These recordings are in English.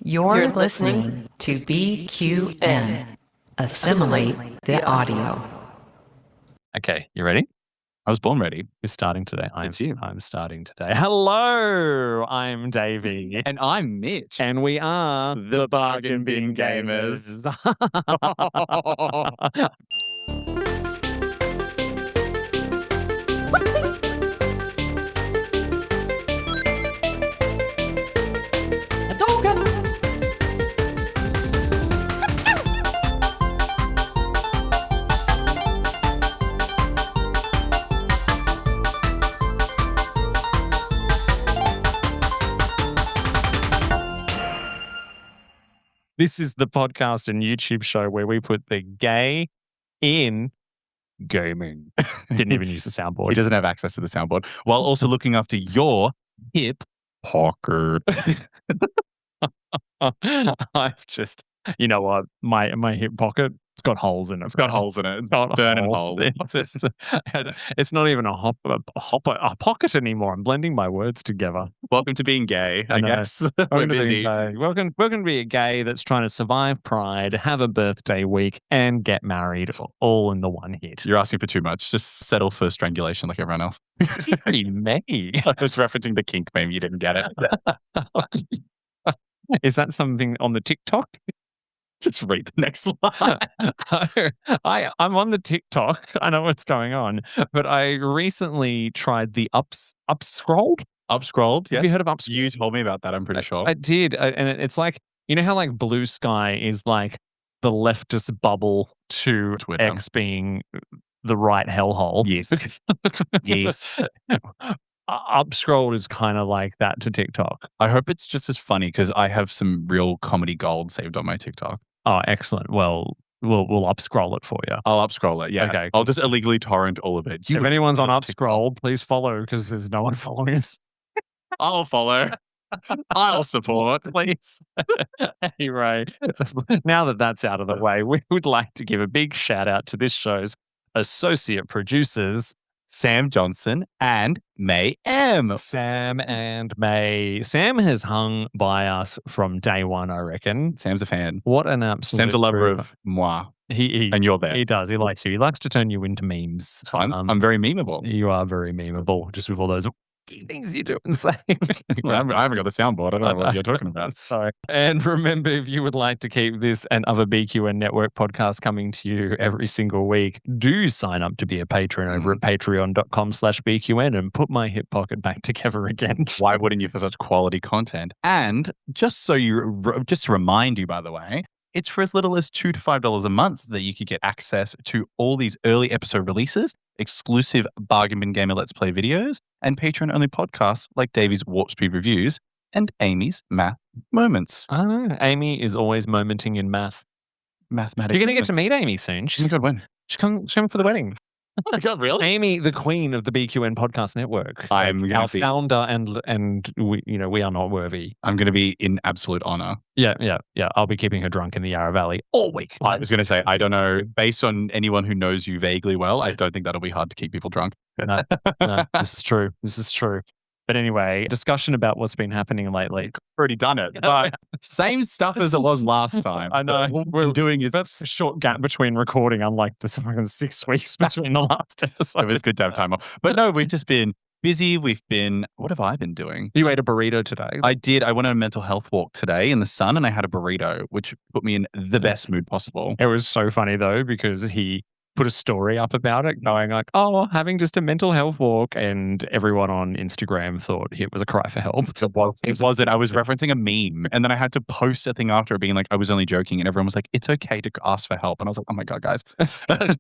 You're listening to BQN. Assimilate the audio. Okay, you ready? I was born ready. We're starting today. It's you. I'm starting today. Hello, I'm Davey. And I'm Mitch. And we are the Bargain Bin Gamers. This is the podcast and YouTube show where we put the gay in gaming. Didn't even use the soundboard. He doesn't have access to the soundboard while also looking after your hip pocket. I've just, you know what? My hip pocket, it's got holes in it. It's got holes in it. It's got burning holes. It's not even a pocket anymore. I'm blending my words together. Welcome to being gay, I guess. We're busy. Welcome to be a gay that's trying to survive Pride, have a birthday week, and get married all in the one hit. You're asking for too much. Just settle for strangulation like everyone else. Deary me. I was referencing the kink meme. You didn't get it. Is that something on the TikTok? Just read the next line. I'm on the TikTok. I know what's going on. But I recently tried the upscrolled. Upscrolled, yes. Have you heard of upscrolled? You told me about that, I'm pretty sure. I did. And it's like, you know how like Blue Sky is like the leftist bubble to Twitter. X being the right hellhole? Yes. Yes. Upscrolled is kind of like that to TikTok. I hope it's just as funny because I have some real comedy gold saved on my TikTok. Oh, excellent. Well, we'll upscroll it for you. I'll upscroll it, yeah. Okay. I'll just illegally torrent all of it. If anyone's on upscroll, please follow because there's no one following us. I'll follow. I'll support. Please. Anyway, now that that's out of the way, we would like to give a big shout out to this show's associate producers, Sam Johnson and May M. Sam and May. Sam has hung by us from day one, I reckon. Sam's a fan. What an absolute... Sam's a lover of moi. And you're there. He does. He likes you. He likes to turn you into memes. It's fine. I'm very memeable. You are very memeable, just with all those things you do and say. I haven't got the soundboard. I don't know what you're talking about. Sorry. And remember, if you would like to keep this and other BQN Network podcasts coming to you every single week, do sign up to be a patron over at patreon.com/BQN and put my hip pocket back together again. Why wouldn't you for such quality content? And just to remind you, by the way, it's for as little as $2 to $5 a month that you could get access to all these early episode releases, exclusive Bargain Bin Gamer Let's Play videos, and Patreon-only podcasts like Davey's Warp Speed Reviews and Amy's Math Moments. I don't know. Amy is always momenting in math. Mathematics. You're going to get to meet Amy soon. She's a good one. She's coming for the wedding. Oh my God, really? Amy, the queen of the BQN podcast network. I'm our founder, and we are not worthy. I'm going to be in absolute honor. Yeah. I'll be keeping her drunk in the Yarra Valley all week. I was going to say, I don't know. Based on anyone who knows you vaguely well, I don't think that'll be hard to keep people drunk. No, this is true. But anyway, discussion about what's been happening lately. Already done it. But same stuff as it was last time. I know. What we're doing is... That's a short gap between recording, unlike the fucking 6 weeks between the last episode. It was good to have time off. But no, we've just been busy. What have I been doing? You ate a burrito today. I did. I went on a mental health walk today in the sun and I had a burrito, which put me in the best mood possible. It was so funny though, because he put a story up about it going like, oh, having just a mental health walk, and everyone on Instagram thought it was a cry for help. It wasn't. I was referencing a meme and then I had to post a thing after it being like, I was only joking, and everyone was like, it's okay to ask for help. And I was like, oh my God, guys.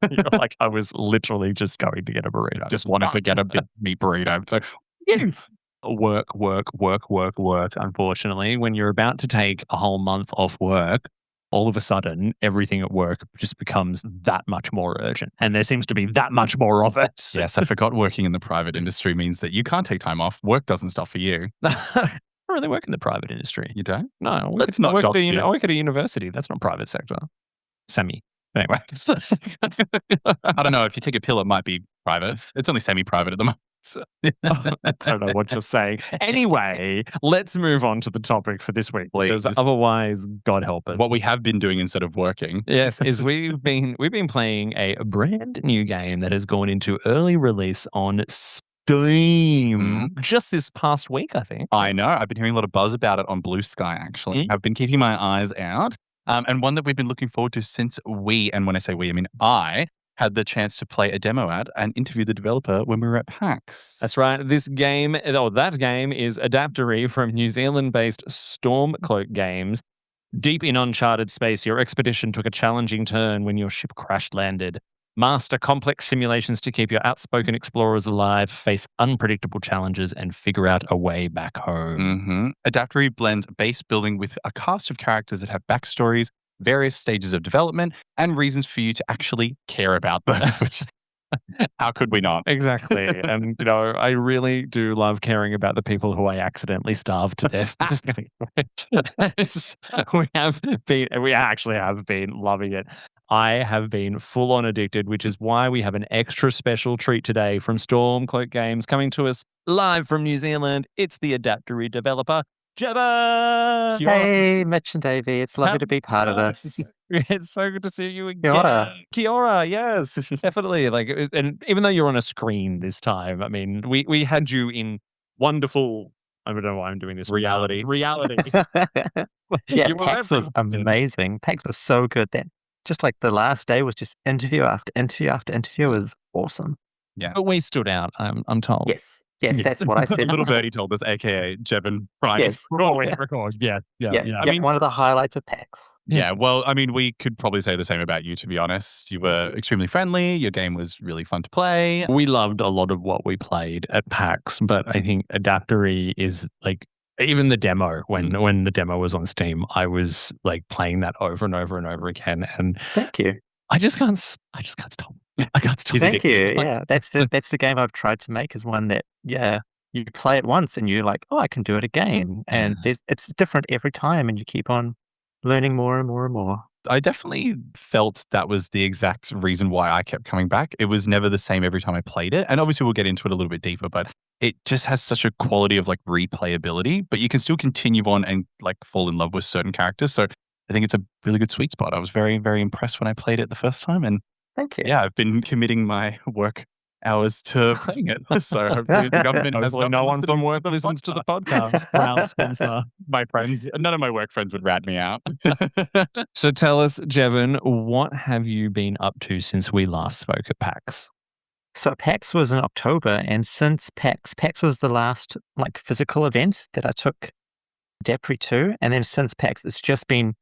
You're like, I was literally just going to get a burrito. Just wanted to get a big meat burrito. So yeah. Work. Unfortunately, when you're about to take a whole month off work, all of a sudden, everything at work just becomes that much more urgent. And there seems to be that much more of it. Yes, I forgot working in the private industry means that you can't take time off. Work doesn't stop for you. I don't really work in the private industry. You don't? No. I work at a university. That's not private sector. Semi. Anyway. I don't know. If you take a pill, it might be private. It's only semi-private at the moment. I don't know what you're saying. Anyway, let's move on to the topic for this week, because Please. otherwise, God help us. What we have been doing instead of working. Yes, is we've been playing a brand new game that has gone into early release on Steam just this past week, I think. I know. I've been hearing a lot of buzz about it on Blue Sky, actually. I've been keeping my eyes out. And one that we've been looking forward to since and when I say we, I mean I, had the chance to play a demo ad and interview the developer when we were at PAX. That's right. That game is Adaptory from New Zealand-based Stormcloak Games. Deep in uncharted space, your expedition took a challenging turn when your ship crash-landed. Master complex simulations to keep your outspoken explorers alive, face unpredictable challenges, and figure out a way back home. Adaptory blends base building with a cast of characters that have backstories, various stages of development, and reasons for you to actually care about them. Which, how could we not? Exactly. And, I really do love caring about the people who I accidentally starved to death. We actually have been loving it. I have been full on addicted, which is why we have an extra special treat today from Stormcloak Games coming to us live from New Zealand. It's the Adaptory developer, Jevon! Hey, Mitch and Davey. It's lovely to be part of this. It's so good to see you again. Kia ora. Kia ora, yes, definitely. And even though you're on a screen this time, I mean, we had you in wonderful. I don't know why I'm doing this. Reality. Yeah, You were PAX was everywhere. amazing. PAX was so good then. Just like the last day was just interview after interview after interview was awesome. But we stood out, I'm told. Yes, that's what I said. Little birdie told us, aka Jevon Wright. Yes. Yeah. I mean, one of the highlights of PAX. Yeah, well, I mean, we could probably say the same about you, to be honest. You were extremely friendly. Your game was really fun to play. We loved a lot of what we played at PAX, but I think Adaptory is like, even the demo, when the demo was on Steam, I was like playing that over and over and over again. And Thank you. I just can't stop. I can't stop. Thank you. Yeah, that's the game I've tried to make, is one that, you play it once and you're like, oh, I can do it again. And it's different every time, and you keep on learning more and more and more. I definitely felt that was the exact reason why I kept coming back. It was never the same every time I played it. And obviously we'll get into it a little bit deeper, but it just has such a quality of like replayability, but you can still continue on and like fall in love with certain characters. So I think it's a really good sweet spot. I was very, very impressed when I played it the first time. And Thank you. yeah, I've been committing my work hours to playing it. So hopefully the government has Hopefully no one from work listens to the podcast. Proud sponsor. My friends, none of my work friends would rat me out. So tell us, Jevon, what have you been up to since we last spoke at PAX? So PAX was in October, and since PAX was the last like physical event that I took Adaptory to, and then since PAX, it's just been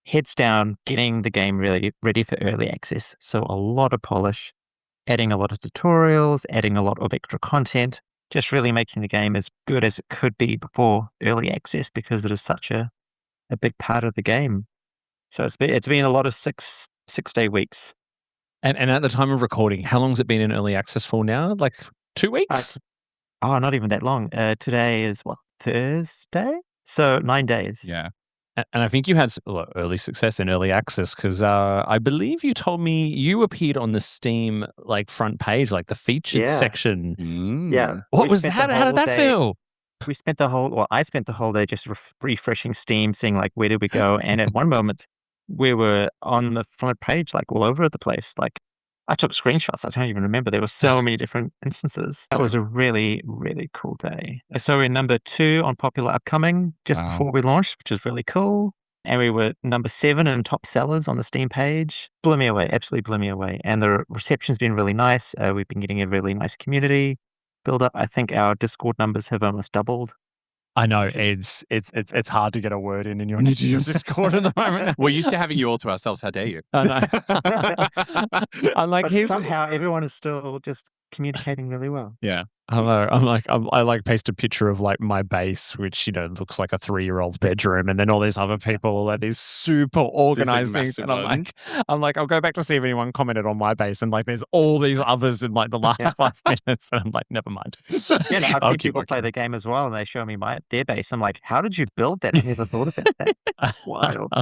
heads down getting the game really ready for early access. So a lot of polish, adding a lot of tutorials, adding a lot of extra content, just really making the game as good as it could be before early access, because it is such a big part of the game. So it's been a lot of six-day weeks. And at the time of recording, how long has it been in early access for now? Like 2 weeks? Not even that long. Today is Thursday? So 9 days. Yeah. And I think you had early success in early access, because I believe you told me you appeared on the Steam like front page, like the featured section. Yeah. What was that? How did that feel? I spent the whole day just refreshing Steam, seeing like, where did we go? And at one moment, we were on the front page, like all over the place. Like, I took screenshots. I don't even remember. There were so many different instances. That was a really, really cool day. So we're number 2 on popular upcoming just before we launched, which is really cool. And we were number 7 in top sellers on the Steam page. Blew me away. Absolutely blew me away. And the reception's been really nice. We've been getting a really nice community build up. I think our Discord numbers have almost doubled. I know it's hard to get a word in your need to use Discord at the moment. We're used to having you all to ourselves. How dare you? I know. I'm like, But somehow everyone is still just communicating really well. Yeah. I paste a picture of like my base, which looks like a 3-year-old's bedroom, and then all these other people at these super organized things, and I'm like, I'll go back to see if anyone commented on my base, and like there's all these others in like the last 5 minutes, and I'm like, never mind. Yeah, I've seen people play the game as well, and they show me their base. I'm like, how did you build that? I never thought about that. Wild.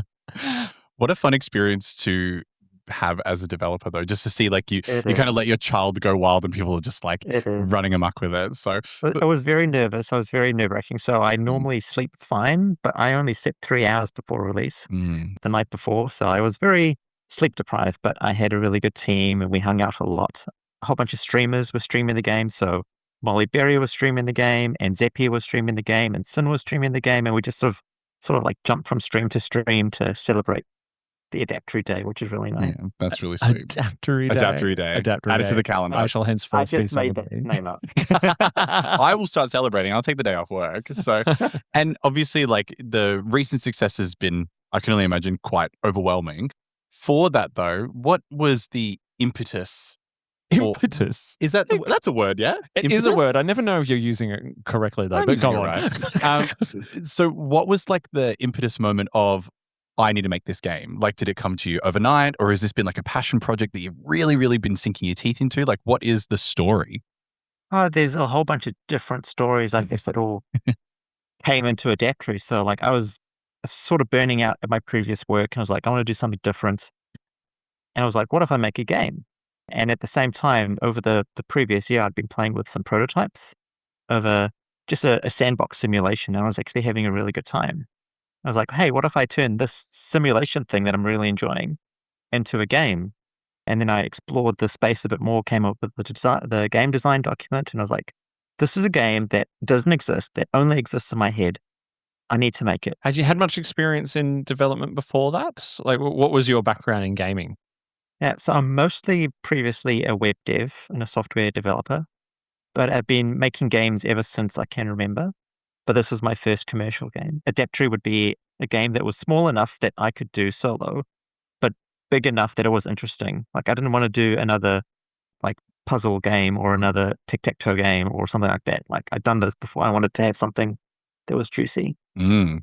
What a fun experience to have as a developer, though, just to see like you It kind is. of let your child go wild and people are just like It is. running amok with it. So I was very nervous. I was very nerve-wracking. So I normally sleep fine, but I only slept 3 hours before release the night before. So I was very sleep deprived, but I had a really good team and we hung out a lot. A whole bunch of streamers were streaming the game. So Molly Berry was streaming the game and Zapier was streaming the game and Sin was streaming the game. And we just sort of like jumped from stream to stream to celebrate the Adaptory Day, which is really nice. yeah, that's really sweet. Adaptory Day. Adaptory Day. Adaptory Add it Day. to the calendar. I shall I henceforth be just made that celebrating. name up. I will start celebrating. I'll take the day off work. So, and obviously, like the recent success has been, I can only imagine, quite overwhelming. For that, though, what was the impetus? Impetus. Is that's a word? Yeah, It is a word. I never know if you're using it correctly though. I'm But using go it on. right. So, what was like the impetus moment of I need to make this game? Like, did it come to you overnight, or has this been like a passion project that you've really, really been sinking your teeth into? Like, what is the story? There's a whole bunch of different stories, I guess, that all came into Adaptory. So, like, I was sort of burning out at my previous work, and I was like, I want to do something different. And I was like, what if I make a game? And at the same time, over the previous year, I'd been playing with some prototypes of just a sandbox simulation, and I was actually having a really good time. I was like, hey, what if I turn this simulation thing that I'm really enjoying into a game? And then I explored the space a bit more, came up with the game design document, and I was like, this is a game that doesn't exist, that only exists in my head. I need to make it. Had you had much experience in development before that? Like, what was your background in gaming? Yeah, so I'm mostly previously a web dev and a software developer, but I've been making games ever since I can remember. But this was my first commercial game. Adaptory would be a game that was small enough that I could do solo, but big enough that it was interesting. Like, I didn't want to do another like puzzle game or another tic-tac-toe game or something like that. Like, I'd done this before. I wanted to have something that was juicy.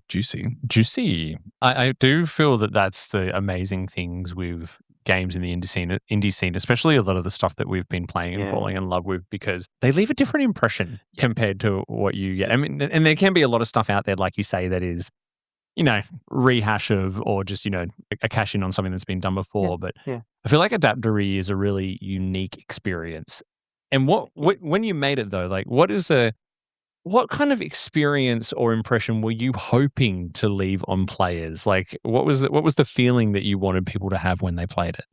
Juicy. I do feel that that's the amazing things with games in the indie scene, especially a lot of the stuff that we've been playing and falling in love with, because they leave a different impression compared to what you get. I mean, and there can be a lot of stuff out there, like you say, that is, rehash of, or just, a cash in on something that's been done before. But I feel like Adaptory is a really unique experience. And when you made it though, like what kind of experience or impression were you hoping to leave on players? Like, what was the feeling that you wanted people to have when they played it?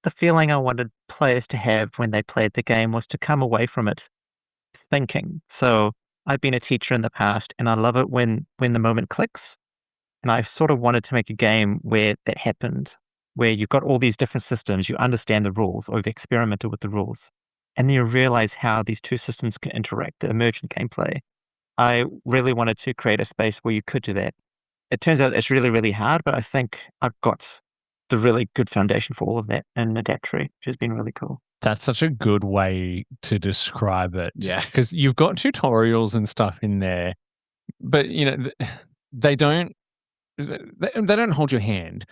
The feeling I wanted players to have when they played the game was to come away from it thinking. So I've been a teacher in the past, and I love it when the moment clicks. And I sort of wanted to make a game where that happened, where you've got all these different systems, you understand the rules, or you've experimented with the rules, and then you realize how these two systems can interact, the emergent gameplay. I really wanted to create a space where you could do that. It turns out it's really, really hard, but I think I've got the really good foundation for all of that in Adaptory, which has been really cool. That's such a good way to describe it. Yeah. Because you've got tutorials and stuff in there, but they don't hold your hand.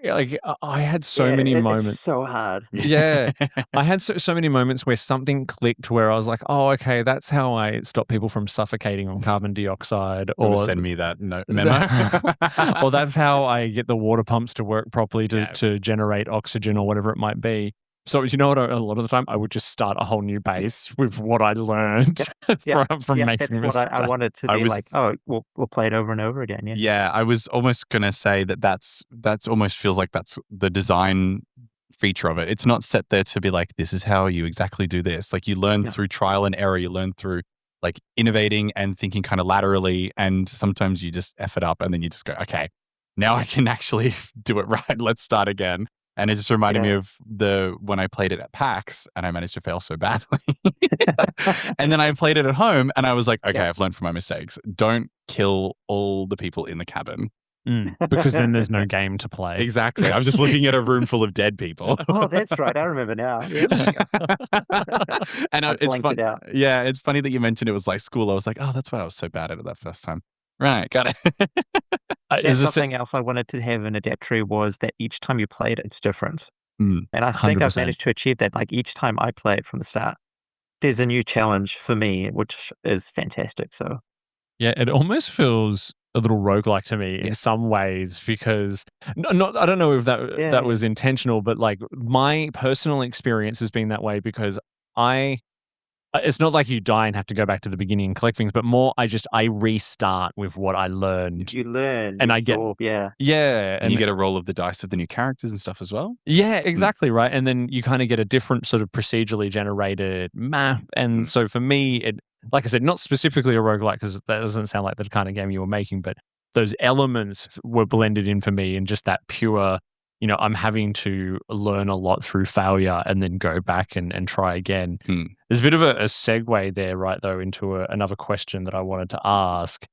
Like, I had so many moments. It's so hard. Yeah. I had so many moments where something clicked where I was like, oh, okay, that's how I stop people from suffocating on carbon dioxide. Or send me that memo. or that's how I get the water pumps to work properly to generate oxygen or whatever it might be. So, you know what? A lot of the time, I would just start a whole new base with what I learned from making that's what I wanted to be like, we'll play it over and over again. Yeah. Yeah, I was almost going to say that's almost feels like that's the design feature of it. It's not set there to be like, this is how you exactly do this. Like, you learn through trial and error. You learn through like innovating and thinking kind of laterally. And sometimes you just F it up and then you just go, okay, now I can actually do it right. Let's start again. And it just reminded me of when I played it at PAX and I managed to fail so badly. And then I played it at home and I was like, okay, I've learned from my mistakes. Don't kill all the people in the cabin. Because then there's no game to play. Exactly. I'm just looking at a room full of dead people. Oh, that's right. I remember now. And it out. Yeah, it's funny that you mentioned it was like school. I was like, oh, that's why I was so bad at it that first time. Right, got it. Something else I wanted to have in Adaptory was that each time you play it, it's different. And I think 100%. I've managed to achieve that. Like, each time I play it from the start, there's a new challenge for me, which is fantastic. So yeah, it almost feels a little roguelike to me in some ways because I don't know if that was intentional, but like my personal experience has been that way because it's not like you die and have to go back to the beginning and collect things, but more I restart with what I learned. You learn, and you I absorb, get And you get a roll of the dice of the new characters and stuff as well. Yeah, exactly right. And then you kind of get a different sort of procedurally generated map. And so for me, it, like I said, not specifically a roguelike because that doesn't sound like the kind of game you were making, but those elements were blended in for me and just that pure, I'm having to learn a lot through failure and then go back and try again. There's a bit of a segue there, right, though, into another question that I wanted to ask,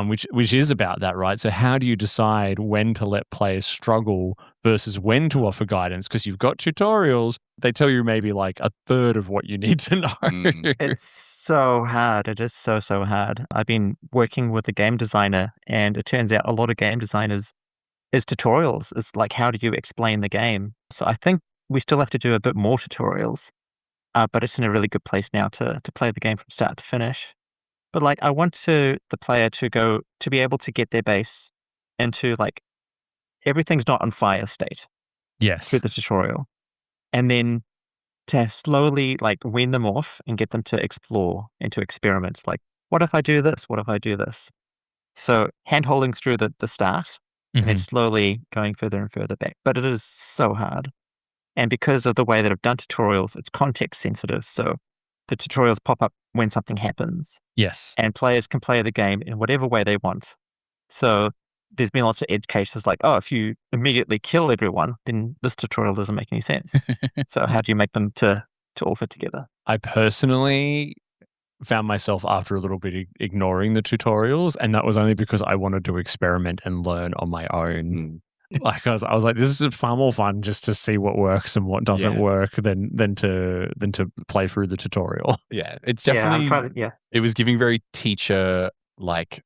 which is about that, right? So how do you decide when to let players struggle versus when to offer guidance? Because you've got tutorials, they tell you maybe like a third of what you need to know. It's so hard. It is so hard. I've been working with a game designer, and it turns out a lot of game designers is tutorials. It's like, how do you explain the game? So I think we still have to do a bit more tutorials, but it's in a really good place now to play the game from start to finish. But like, I want the player to be able to get their base into like, everything's not on fire state Yes. through the tutorial. And then to slowly like wean them off and get them to explore and to experiment. Like, what if I do this? What if I do this? So hand-holding through the start and then slowly going further and further back. But it is so hard. And because of the way that I've done tutorials, it's context sensitive. So the tutorials pop up when something happens. Yes. And players can play the game in whatever way they want. So there's been lots of edge cases like, oh, if you immediately kill everyone, then this tutorial doesn't make any sense. So how do you make them to all fit together? I personally found myself after a little bit ignoring the tutorials, and that was only because I wanted to experiment and learn on my own. Like I was like, this is far more fun just to see what works and what doesn't work than to play through the tutorial. Yeah, it's definitely it was giving very teacher like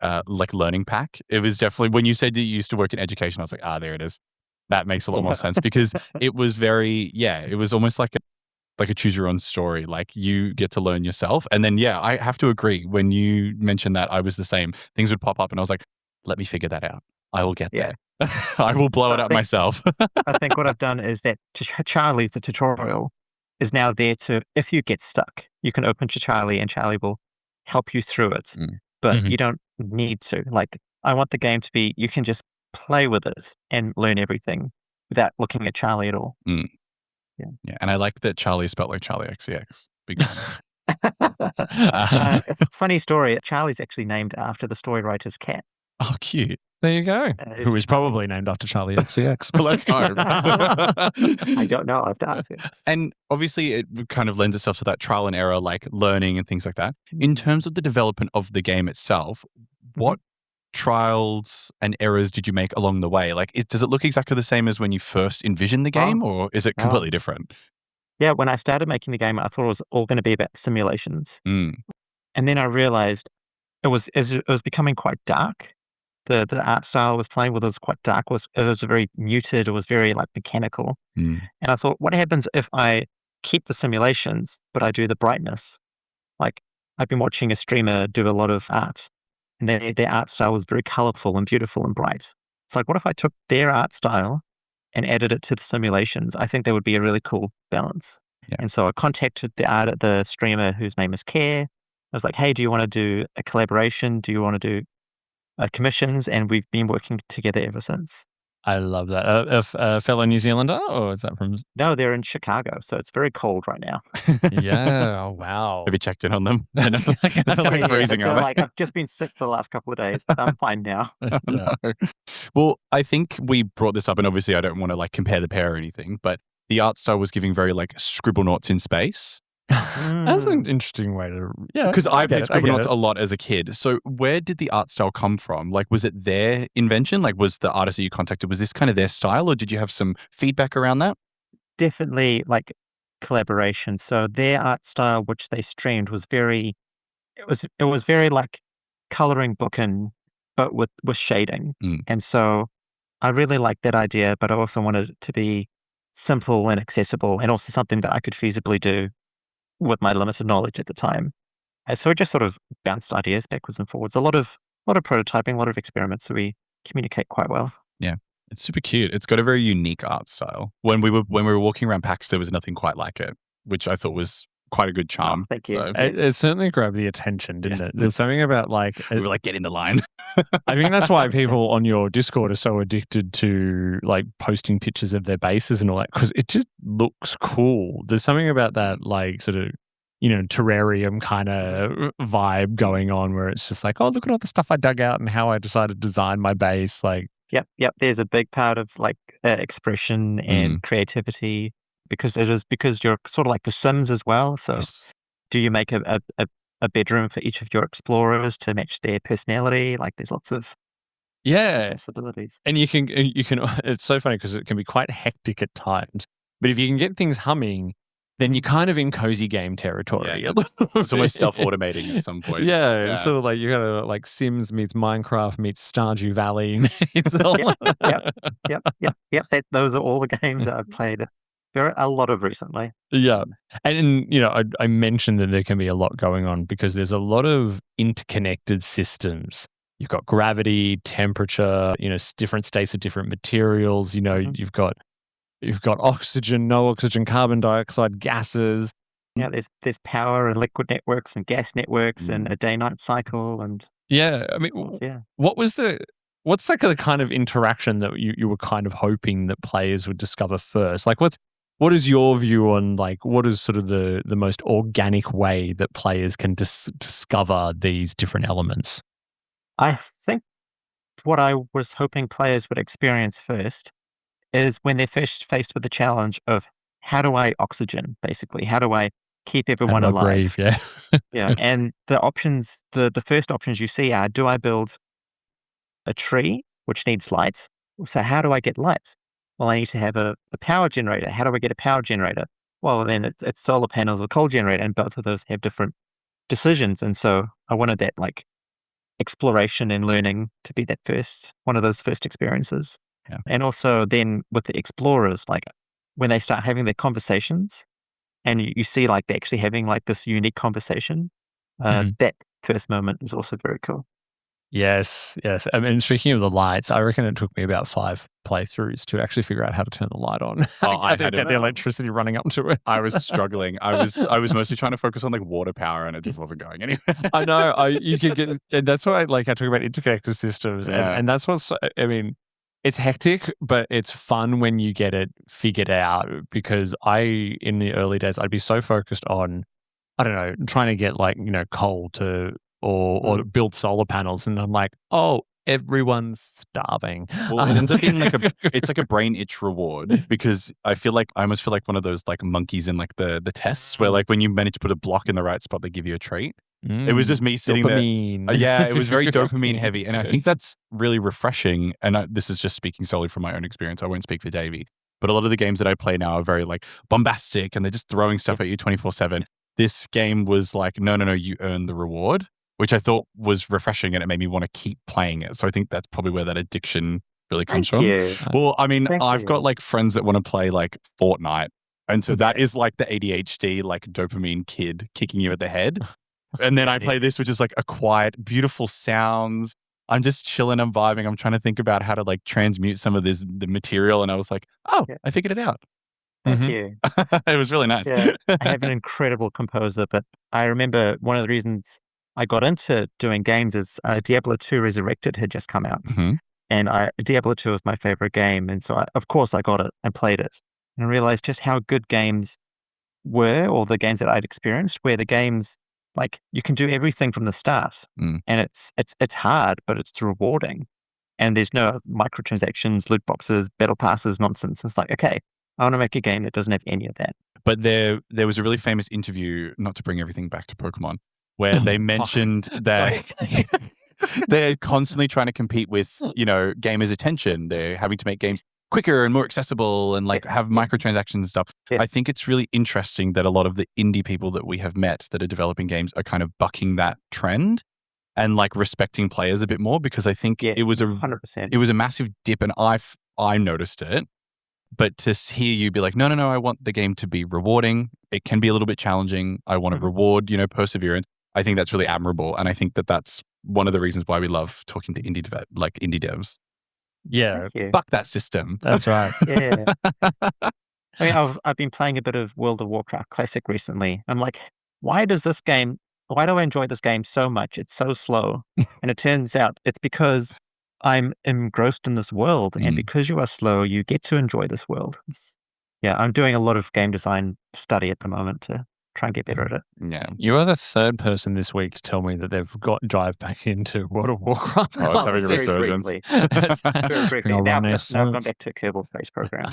learning pack. It was definitely when you said that you used to work in education, I was like, there it is. That makes a lot more sense because it was very it was almost like a choose your own story. Like you get to learn yourself. And then, I have to agree. When you mentioned that, I was the same. Things would pop up and I was like, let me figure that out. I will get there. I will blow it up myself. I think what I've done is that Charlie, the tutorial, is now there to, if you get stuck, you can open to Charlie and Charlie will help you through it. But you don't need to. Like, I want the game to be, you can just play with it and learn everything without looking at Charlie at all. Yeah, and I like that Charlie is spelled like Charlie XCX. Big Funny story. Charlie's actually named after the story writer's cat. Oh, cute. There you go. Who is probably named after Charlie XCX. But let's hope. I don't know. I have to ask him. And obviously, it kind of lends itself to that trial and error, like learning and things like that. In terms of the development of the game itself, what trials and errors did you make along the way? Like, does it look exactly the same as when you first envisioned the game, or is it completely different? Yeah, when I started making the game, I thought it was all going to be about simulations. And then I realized it was becoming quite dark. The art style I was playing with was quite dark. It was very muted. It was very like mechanical. And I thought, what happens if I keep the simulations, but I do the brightness? Like, I've been watching a streamer do a lot of art. And their art style was very colorful and beautiful and bright. It's like, what if I took their art style and added it to the simulations? I think that would be a really cool balance. And so I contacted the streamer whose name is Care. I was like, hey, do you want to do a collaboration? Do you want to do commissions? And we've been working together ever since. I love that. A fellow New Zealander, or is that from? No, they're in Chicago, so it's very cold right now. Yeah. Oh, wow. Have you checked in on them? Freezing, like, I've just been sick for the last couple of days, but I'm fine now. No. Well, I think we brought this up, and obviously I don't want to like compare the pair or anything, but the art style was giving very like Scribblenauts in space. That's an interesting way to, because I played Scribblenauts a lot as a kid. So where did the art style come from? Like, was it their invention? Like, was the artist that you contacted, was this kind of their style, or did you have some feedback around that? Definitely like collaboration. So their art style, which they streamed, was very like coloring booking, but with shading. And so I really liked that idea, but I also wanted it to be simple and accessible, and also something that I could feasibly do with my limited knowledge at the time. And so it just sort of bounced ideas backwards and forwards. A lot of lot of prototyping, a lot of experiments, so we communicate quite well. It's super cute. It's got a very unique art style. When we were walking around PAX, there was nothing quite like it, which I thought was quite a good charm. Thank you. So, It certainly grabbed the attention, didn't it? There's something about like we were like, get in the line. I think that's why people on your Discord are so addicted to like posting pictures of their bases and all that, because it just looks cool. There's something about that like sort of, terrarium kind of vibe going on where it's just like, oh, look at all the stuff I dug out and how I decided to design my base. Like, Yep. There's a big part of like expression and creativity because you're sort of like The Sims as well. So do you make a bedroom for each of your explorers to match their personality? Like there's lots of possibilities. And you can, it's so funny because it can be quite hectic at times, but if you can get things humming, then you're kind of in cozy game territory. Yeah, it's almost self-automating at some point. Yeah, it's sort of like you got to like Sims meets Minecraft meets Stardew Valley. Yep. Those are all the games that I've played a lot of recently. Yeah. And I mentioned that there can be a lot going on because there's a lot of interconnected systems. You've got gravity, temperature, different states of different materials. You've got oxygen, no oxygen, carbon dioxide, gases. Yeah, there's power and liquid networks and gas networks and a day-night cycle and what's like the kind of interaction that you were kind of hoping that players would discover first? Like what is your view on like what is sort of the most organic way that players can discover these different elements? I think what I was hoping players would experience first is when they're first faced with the challenge of how do I oxygen, basically? How do I keep everyone alive? Breathe, Yeah. And the options, the first options you see are, do I build a tree which needs light? So how do I get light? Well, I need to have a power generator. How do I get a power generator? Well, then it's solar panels or coal generator, and both of those have different decisions. And so I wanted that like exploration and learning to be one of those first experiences. Yeah. And also then with the explorers, like when they start having their conversations and you see like they're actually having like this unique conversation, that first moment is also very cool. Yes. I mean, speaking of the lights, I reckon it took me about 5 playthroughs to actually figure out how to turn the light on. I didn't get the electricity running up to it. I was struggling. I was mostly trying to focus on like water power, and it just wasn't going anywhere. I know. You could get, and that's why I talk about interconnected systems, and that's what's. I mean, it's hectic, but it's fun when you get it figured out. Because in the early days, I'd be so focused on, I don't know, trying to get like coal to. Or build solar panels, and I'm like, oh, everyone's starving. Well, it ends up being it's like a brain itch reward because I almost feel like one of those like monkeys in like the tests where like when you manage to put a block in the right spot, they give you a treat. It was just me sitting dopamine. there. Yeah, it was very dopamine heavy, and I think that's really refreshing. And this is just speaking solely from my own experience. I won't speak for Davey, but a lot of the games that I play now are very like bombastic, and they're just throwing stuff at you 24/7. This game was like, no, you earn the reward, which I thought was refreshing, and it made me want to keep playing it. So I think that's probably where that addiction really comes from. Well, I mean, I've got like friends that want to play like Fortnite. And so that is like the ADHD, like dopamine kid kicking you at the head. And then I play this, which is like a quiet, beautiful sounds. I'm just chilling and vibing. I'm trying to think about how to like transmute some of the material. And I was like, oh, I figured it out. Thank you. It was really nice. Yeah, I have an incredible composer, but I remember one of the reasons I got into doing games is Diablo 2 Resurrected had just come out. And Diablo 2 was my favorite game. And so, of course, I got it and played it and realized just how good games were, or the games that I'd experienced, where the games, like, you can do everything from the start. And it's hard, but it's rewarding. And there's no microtransactions, loot boxes, battle passes, nonsense. It's like, okay, I want to make a game that doesn't have any of that. But there was a really famous interview, not to bring everything back to Pokemon, where they mentioned that they're constantly trying to compete with, gamers' attention. They're having to make games quicker and more accessible and like have microtransactions and stuff. I think it's really interesting that a lot of the indie people that we have met that are developing games are kind of bucking that trend and like respecting players a bit more, because I think it was 100%. It was a massive dip, and I noticed it. But to hear you be like, no, I want the game to be rewarding. It can be a little bit challenging. I want to reward, perseverance. I think that's really admirable. And I think that that's one of the reasons why we love talking to indie devs. Yeah, Thank you. Fuck that system. that's right. Yeah. I mean, I've been playing a bit of World of Warcraft Classic recently. I'm like, why do I enjoy this game so much? It's so slow. And it turns out it's because I'm engrossed in this world. And because you are slow, you get to enjoy this world. I'm doing a lot of game design study at the moment to try and get better at it. Yeah. You are the third person this week to tell me that they've got dive back into World of Warcraft. Oh, it's having a Very resurgence. briefly. It's- Very briefly. I'll Now run I've gone this. back to Kerbal Space Program.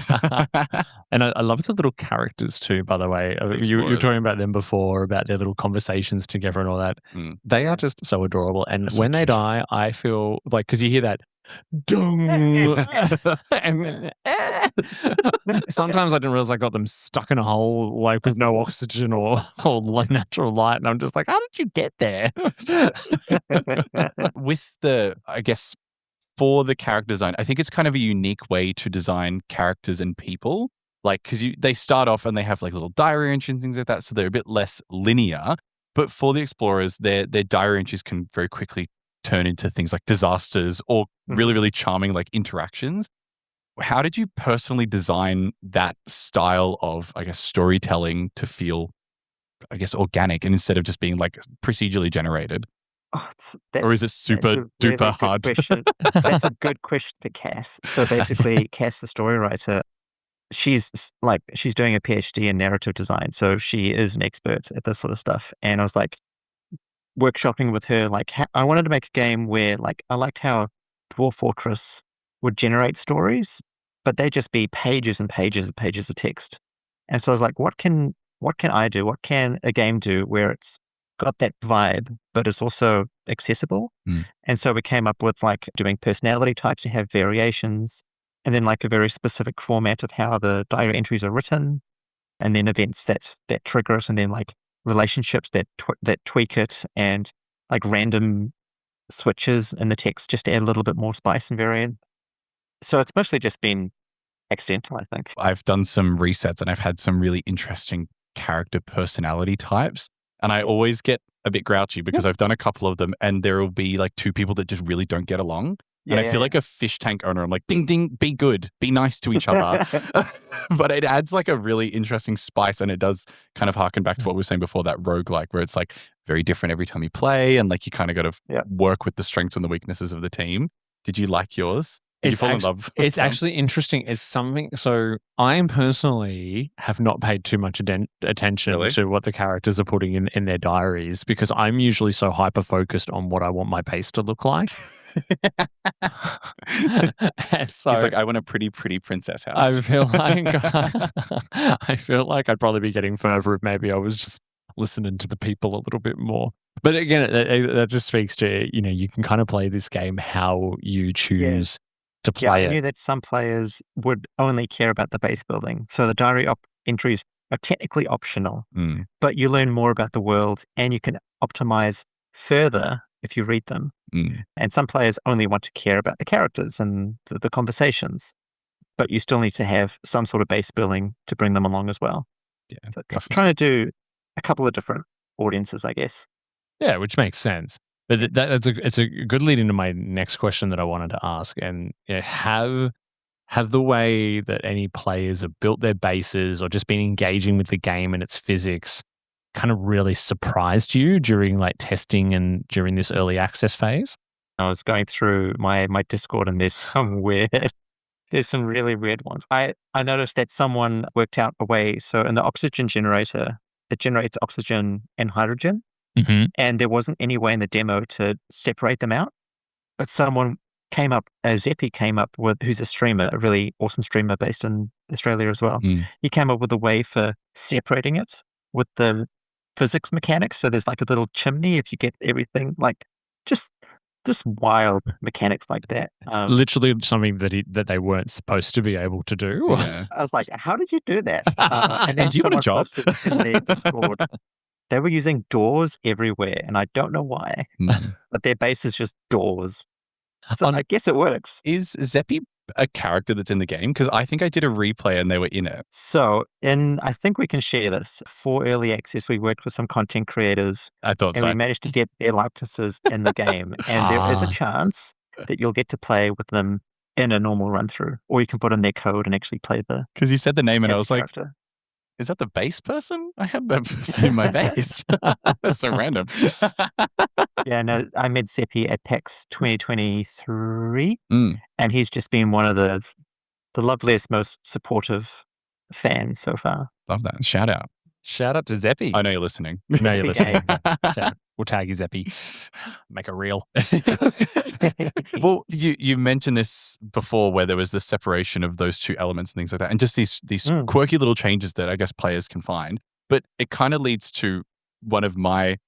And I love the little characters too, by the way. You were talking about them before, about their little conversations together and all that. They are just so adorable. And So when they cute. die, I feel like, because you hear that, dung, and sometimes I didn't realize I got them stuck in a hole, like with no oxygen or natural light. And I'm just like, how did you get there? With I guess, for the character design, I think it's kind of a unique way to design characters and people. Like, because they start off and they have like little diary entries and things like that, so they're a bit less linear. But for the explorers, their diary entries can very quickly turn into things like disasters or really, really charming like interactions. How did you personally design that style of, I guess, storytelling to feel, I guess, organic, and instead of just being like procedurally generated? Or is it super duper hard? Question. That's a good question to Cass. So basically, Cass, the story writer, she's doing a PhD in narrative design, so she is an expert at this sort of stuff. And I was like workshopping with her, like I wanted to make a game where, like, I liked how Dwarf Fortress would generate stories, but they'd just be pages and pages and pages of text. And so I was like, what can I do? What can a game do where it's got that vibe, but it's also accessible? And so we came up with like doing personality types. You have variations, and then like a very specific format of how the diary entries are written, and then events that trigger it, and then like relationships that tweak it, and like random switches in the text just to add a little bit more spice and variant. So it's mostly just been accidental, I think. I've done some resets and I've had some really interesting character personality types. And I always get a bit grouchy because I've done a couple of them and there will be like two people that just really don't get along. And I feel like a fish tank owner. I'm like, ding, ding, be good, be nice to each other. But it adds like a really interesting spice, and it does kind of harken back to what we were saying before, that roguelike, where it's like very different every time you play, and like you kind of got to work with the strengths and the weaknesses of the team. Did you like yours? Did you fall in love? It's actually interesting. It's something. So I personally have not paid too much attention to what the characters are putting in their diaries, because I'm usually so hyper focused on what I want my base to look like. And so he's like, I want a pretty princess house. I feel like I'd probably be getting further if maybe I was just listening to the people a little bit more. But again, that just speaks to, you can kind of play this game how you choose to play I it. knew that some players would only care about the base building. So the diary entries are technically optional, but you learn more about the world and you can optimize further if you read them. And some players only want to care about the characters and the conversations, but you still need to have some sort of base building to bring them along as well. Yeah, so trying to do a couple of different audiences, I guess. Yeah, which makes sense. But it's a good lead into my next question that I wanted to ask. And have the way that any players have built their bases or just been engaging with the game and its physics kind of really surprised you during like testing and during this early access phase? I was going through my Discord and there's some really weird ones. I noticed that someone worked out a way. So in the oxygen generator, it generates oxygen and hydrogen. And there wasn't any way in the demo to separate them out. But someone Zeppy came up with, who's a streamer, a really awesome streamer based in Australia as well. He came up with a way for separating it with the physics mechanics. So there's like a little chimney if you get everything, like just wild mechanics like that. Literally something that they weren't supposed to be able to do. Yeah. I was like, how did you do that? And then do you want a job? In their Discord, they were using doors everywhere, and I don't know why, but their base is just doors. So I guess it works. Is Zeppy a character that's in the game? Because I think I did a replay and they were in it. So I think we can share this. For early access, we worked with some content creators I thought and so. we managed to get their likenesses in the game. And there is a chance that you'll get to play with them in a normal run through, or you can put in their code and actually play the Because you said the name and I was like, character. is that the base person? I have that person in my base. That's so random. Yeah, no, I met Zeppy at PAX 2023, Mm. and he's just been one of the loveliest, most supportive fans so far. Love that. Shout out. Shout out to Zeppy. I know you're listening. No, you're listening. Yeah. We'll tag you, Zeppy. Make a reel. Well, you mentioned this before where there was this separation of those two elements and things like that. And just these quirky little changes that I guess players can find. But it kind of leads to one of my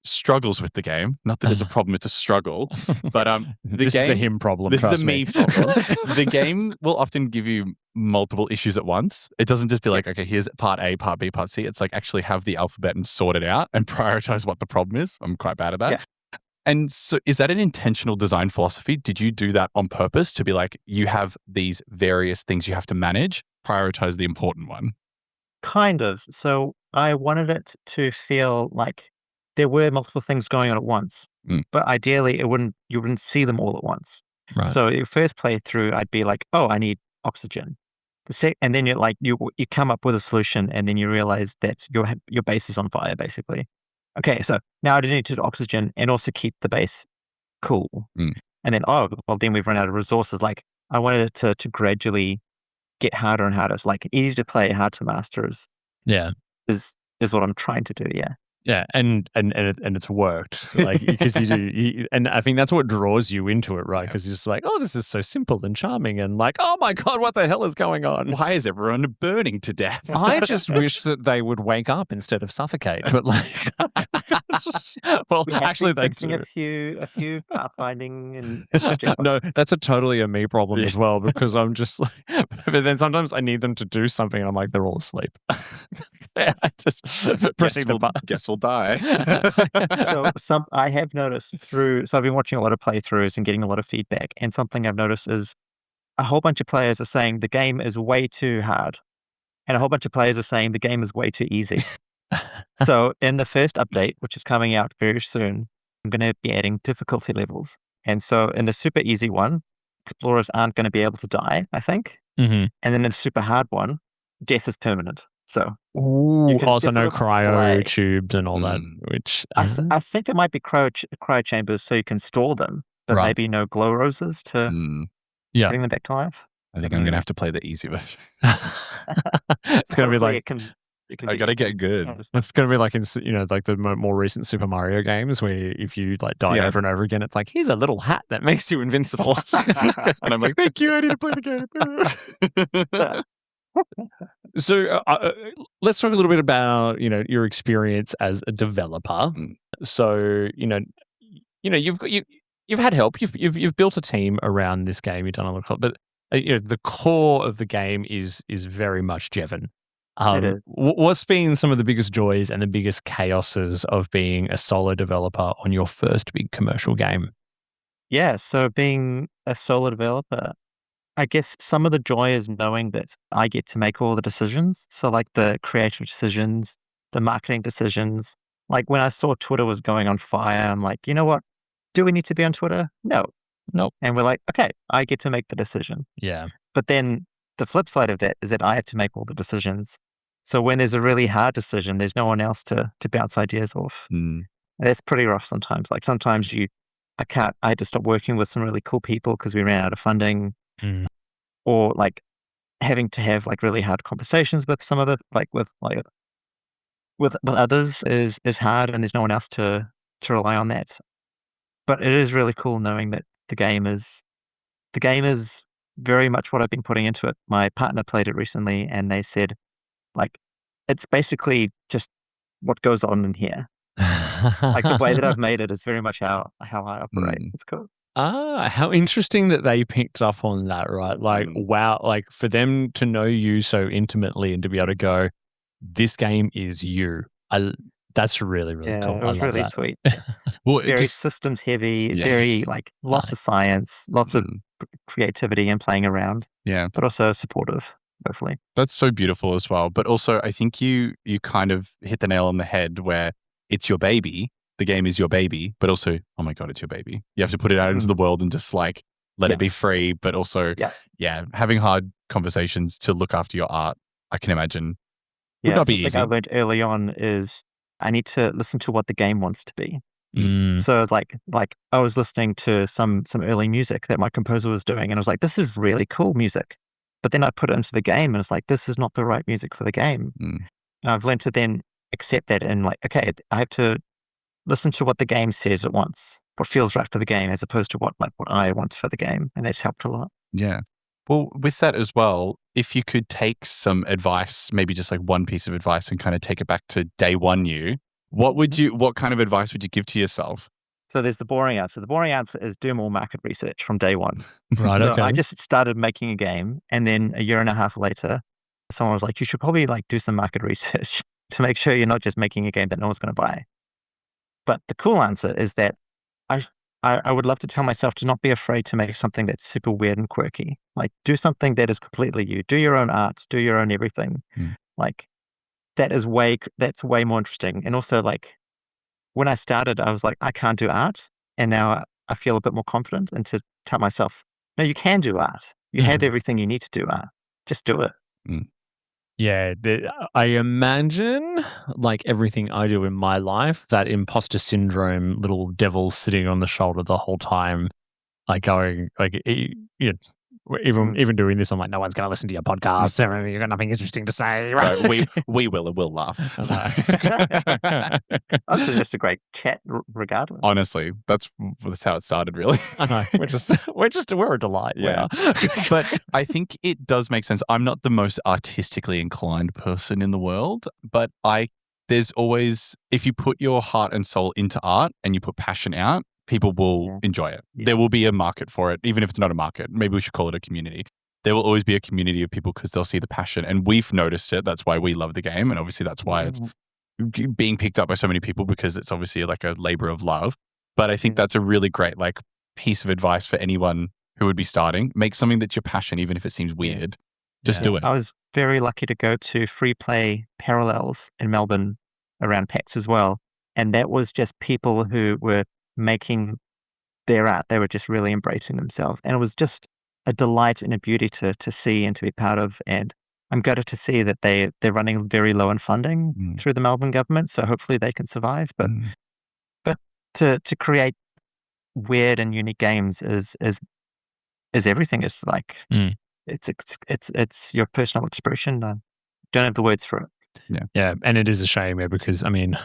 struggles with the game. Not that it's a problem, it's a struggle. But this is a him problem. This trust is a me problem. The game will often give you multiple issues at once. It doesn't just be like, okay, here's part A, part B, part C. It's like actually have the alphabet and sort it out and prioritize what the problem is. I'm quite bad at that. Yeah. And so is that an intentional design philosophy? Did you do that on purpose to be like, you have these various things you have to manage, prioritize the important one? Kind of. So I wanted it to feel like there were multiple things going on at once, but ideally you wouldn't see them all at once. Right. So your first playthrough, I'd be like, oh, I need oxygen. And then you're like, you come up with a solution, and then you realize that your base is on fire, basically. Okay, so now I need to do oxygen and also keep the base cool. And then, then we've run out of resources. Like I wanted it to gradually get harder and harder. It's like easy to play, hard to master is what I'm trying to do. Yeah. Yeah, and it's worked, like, because and I think that's what draws you into it, right? Because you're just like, oh, this is so simple and charming, and like, oh my god, what the hell is going on? Why is everyone burning to death? I just wish that they would wake up instead of suffocate. But like, well, actually, they fixing do. a few pathfinding and No, that's totally a me problem as well, because I'm just like, but then sometimes I need them to do something, and I'm like, they're all asleep. I just pressing the button. Guess we'll die. So I have noticed so I've been watching a lot of playthroughs and getting a lot of feedback, and something I've noticed is a whole bunch of players are saying the game is way too hard, and a whole bunch of players are saying the game is way too easy. So in the first update, which is coming out very soon, I'm going to be adding difficulty levels. And so in the super easy one, explorers aren't going to be able to die, I think. Mm-hmm. And then in the super hard one, death is permanent. So also no cryo play. tubes and all that, which I think there might be cryo chambers so you can store them, but maybe no glow roses to bring them back to life. I think I'm going to have to play the easy version. It's going to be like, I got to get good. It's going to be like in, like the more recent Super Mario games where if you like die over and over again, it's like, here's a little hat that makes you invincible. And I'm like, thank you, I need to play the game. So let's talk a little bit about, your experience as a developer. So, you've had help, you've built a team around this game, you've done a lot of, but the core of the game is very much Jevon. What's been some of the biggest joys and the biggest chaoses of being a solo developer on your first big commercial game? Yeah, so being a solo developer, I guess some of the joy is knowing that I get to make all the decisions. So like the creative decisions, the marketing decisions. Like when I saw Twitter was going on fire, I'm like, you know what? Do we need to be on Twitter? No. Nope. And we're like, okay, I get to make the decision. Yeah. But then the flip side of that is that I have to make all the decisions. So when there's a really hard decision, there's no one else to bounce ideas off. That's pretty rough sometimes. Like sometimes I had to stop working with some really cool people because we ran out of funding. Or like having to have like really hard conversations with some of the with others is hard, and there's no one else to rely on that. But it is really cool knowing that the game is very much what I've been putting into it. My partner played it recently, and they said like it's basically just what goes on in here. Like the way that I've made it is very much how I operate. It's cool. How interesting that they picked up on that, right? Like, wow, like for them to know you so intimately and to be able to go, this game is you. That's really, really Yeah, cool. it I was love really that. sweet. Well, it Very just systems heavy, Yeah. very like lots of science, lots of Mm, creativity and playing around, yeah, but also supportive, hopefully. that's so beautiful as well. But also, I think you kind of hit the nail on the head where it's your baby. The game is your baby, but also, oh my god, it's your baby. You have to put it out into the world and just like let Yeah. it be free. But also, Yeah. having hard conversations to look after your art, I can imagine would Yeah, not be something I easy. learned early on is I need to listen to what the game wants to be. Mm. So like I was listening to some early music that my composer was doing, and I was like, this is really cool music. But then I put it into the game, and it's like, this is not the right music for the game. Mm. And I've learned to then accept that and like, okay, I have to listen to what the game says it wants, what feels right for the game, as opposed to what I want for the game, and that's helped a lot. Yeah. Well, with that as well, if you could take some advice, maybe just like one piece of advice and kind of take it back to day one what kind of advice would you give to yourself? So there's the boring answer. The boring answer is do more market research from day one. Right. So Okay. I just started making a game, and then a year and a half later, someone was like, you should probably like do some market research to make sure you're not just making a game that no one's going to buy. But the cool answer is that I would love to tell myself to not be afraid to make something that's super weird and quirky. Like do something that is completely you. Do your own art, do your own everything. Mm. Like that's way more interesting. And also like when I started, I was like, I can't do art. And now I feel a bit more confident and to tell myself, no, you can do art. You have everything you need to do art. Just do it. Yeah, I imagine, like everything I do in my life, that imposter syndrome, little devil sitting on the shoulder the whole time, like going, like, even doing this, I'm like, no one's going to listen to your podcast. You've got nothing interesting to say. Right, we will and we'll laugh. That's just a great chat regardless. Honestly, that's how it started, really. I know. We're a delight. Yeah. But I think it does make sense. I'm not the most artistically inclined person in the world, but there's always, if you put your heart and soul into art and you put passion out, people will enjoy it. Yeah. There will be a market for it, even if it's not a market. Maybe we should call it a community. There will always be a community of people because they'll see the passion. And we've noticed it. That's why we love the game. And obviously that's why it's being picked up by so many people, because it's obviously like a labor of love. But I think that's a really great like piece of advice for anyone who would be starting. Make something that's your passion, even if it seems weird. Just do it. I was very lucky to go to free play Parallels in Melbourne around PAX as well. And that was just people who were making their art. They were just really embracing themselves. And it was just a delight and a beauty to see and to be part of. And I'm gutted to see that they're running very low in funding through the Melbourne government. So hopefully they can survive. But to create weird and unique games is everything. It's like it's your personal expression. I don't have the words for it. Yeah, and it is a shame because I mean,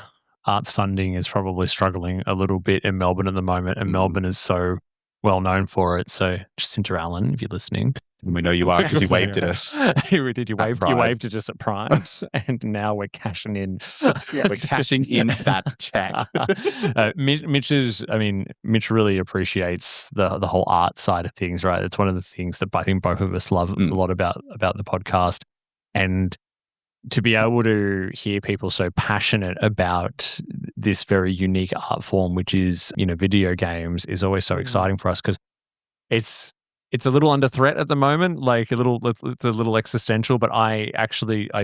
arts funding is probably struggling a little bit in Melbourne at the moment, and Melbourne is so well known for it. So Jacinta Allen, if you're listening, we know you are because you waved at us. You waved at us at Pride, and now we're cashing in. We're cashing in that check. Mitch really appreciates the whole art side of things, right? It's one of the things that I think both of us love a lot about the podcast, and to be able to hear people so passionate about this very unique art form, which is, video games, is always so exciting for us because it's a little under threat at the moment, it's a little existential, but I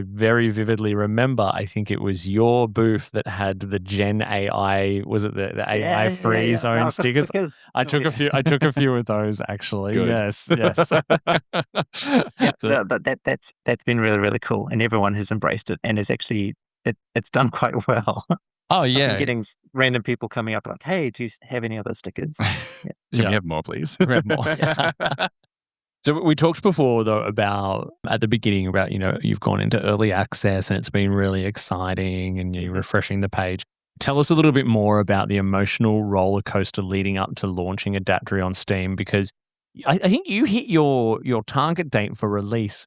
very vividly remember, I think it was your booth that had the Gen AI, was it the AI free zone stickers? I took a few of those actually. Good. Yes. That's been really, really cool. And everyone has embraced it and it's done quite well. Oh yeah, I'm getting random people coming up like, "Hey, do you have any other stickers?" Can we have more, please? We have more. So we talked before though at the beginning about you've gone into early access and it's been really exciting and you're refreshing the page. Tell us a little bit more about the emotional roller coaster leading up to launching Adaptory on Steam, because I think you hit your target date for release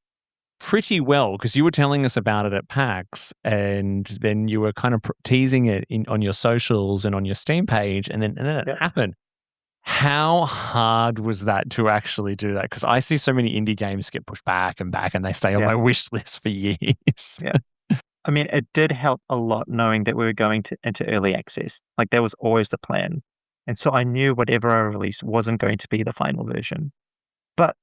pretty well, because you were telling us about it at PAX and then you were kind of teasing it on your socials and on your Steam page, and then it happened. How hard was that to actually do that? Because I see so many indie games get pushed back and back and they stay on my wish list for years. I mean, it did help a lot knowing that we were going into early access. Like that was always the plan. And so I knew whatever I released wasn't going to be the final version. But